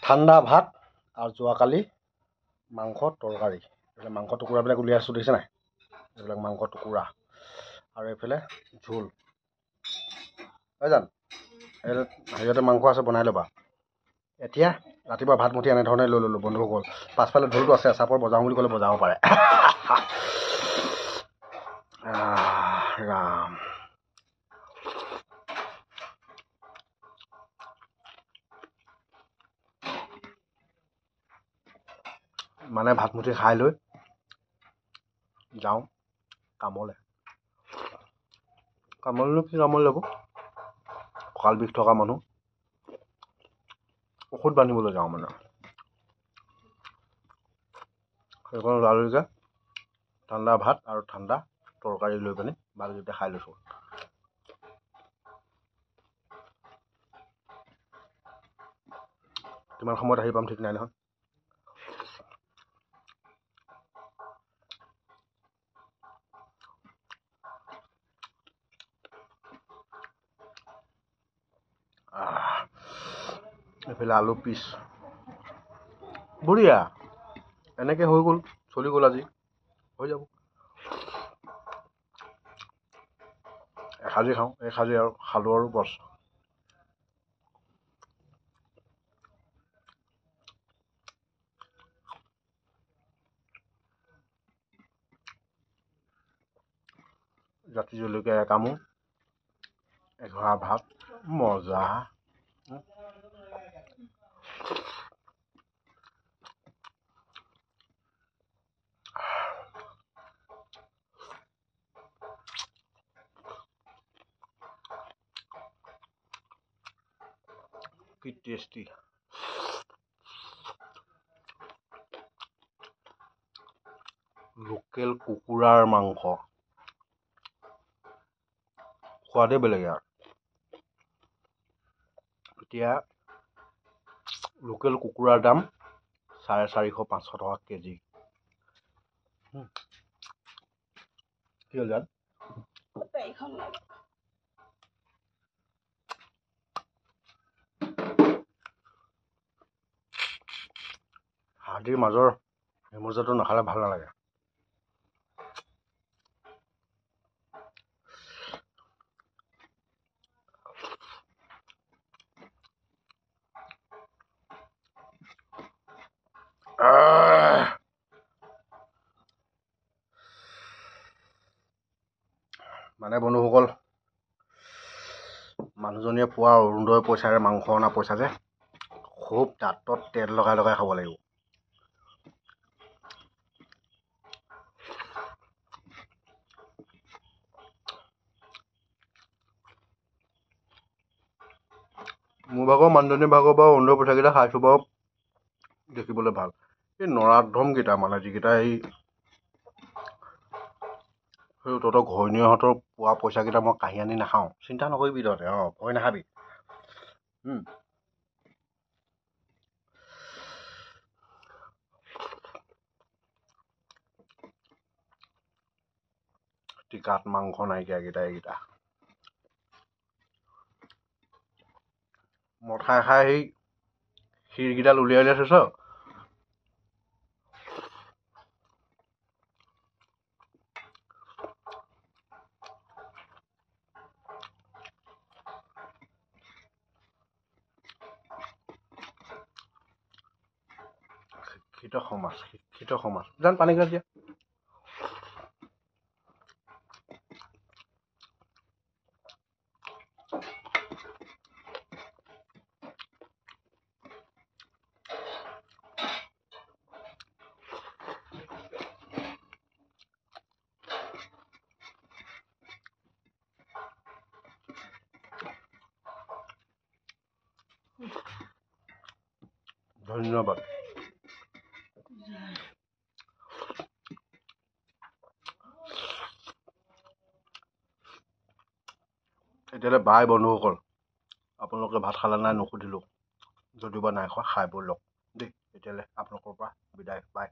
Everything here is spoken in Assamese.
ঠাণ্ডা ভাত আৰু যোৱাকালি মাংস তৰকাৰী। এইফালে মাংস টুকুৰাবিলাক উলিয়াই আছোঁ, দেখিছে নাই? এইবিলাক মাংস টুকুৰা আৰু এইফালে জোল। হয় জানো? হেৰিয়তে মাংস আছে, বনাই ল'বা। এতিয়া ৰাতিপুৱা ভাত মুঠি এনেধৰণে লৈ ল'লোঁ বন্ধুসকল। পাছফালে ঢোলটো আছে, চাপৰ বজাওঁ বুলি ক'লে বজাব পাৰে। ৰাম মানে ভাতমুঠি খাই লৈ যাওঁ কামলৈ। কামলৈনো কি কামলৈ যাব? কঁকাল বিষ থকা মানুহ, ঔষধ বান্ধিবলৈ যাওঁ মানে। সেইখন লালুকে ঠাণ্ডা ভাত আৰু ঠাণ্ডা তৰকাৰী লৈ পিনি ভালকেইটা খাই লৈছোঁ। কিমান সময়ত আহি পাম ঠিক নাই নহয়। এইফালে আলু পিচ বঢ়িয়া, এনেকৈ হৈ গ'ল, চলি গ'ল আজি, হৈ যাব। এসাজি খাওঁ, এসাজি আৰু খালোঁ আৰু বছ। জাতি জলকীয়া একামো, এঘৰা ভাত, মজা। কি টেষ্টি। লোকেল কুকুৰাৰ মাংস সোৱাদেই বেলেগ আৰু। এতিয়া লোকেল কুকুৰাৰ দাম 450-500 টকা কেজি। কি হ'ল জান? হাৰ্দিৰ মাজৰ হেমুজাটো নাখালে ভাল নালাগে। মানে বন্ধুসকল, মানুহজনীয়ে পোৱা অৰুণোদয় পইচাৰে মাংস অনা পইচা যে খুব দাঁতত তেল লগাই লগাই খাব লাগিব। মোৰ ভাগৰ মানুহজনীৰ ভাগৰ বাৰু অৰুণোদয় পইচাকেইটা খাইছোঁ বাৰু, দেখিবলৈ ভাল। এই নৰাধমকেইটা মানে যিকেইটা সেই তহঁতৰ ঘৈণীহঁতৰ পোৱা পইচাকেইটা মই কাঢ়ি আনি নাখাওঁ। চিন্তা নকৰিবি তহঁতে, ভয় নাখাবি। টিকাত মাংস নাইকিয়া এইকেইটা। মদ খাই খাই সেই শিৰকেইডাল উলিয়াই উলিয়াই থৈছ। শিক্ষিত সমাজ জান পানী গিলাচ দিয়া। ধন্যবাদ। এতিয়ালৈ বাই বন্ধুসকল, আপোনালোকে ভাত খালে নাই নুসুধিলোঁ, যদিওবা নাই খোৱা, খাই বৈ লওক দেই। এতিয়ালৈ আপোনালোকৰ পৰা বিদায়, বাই।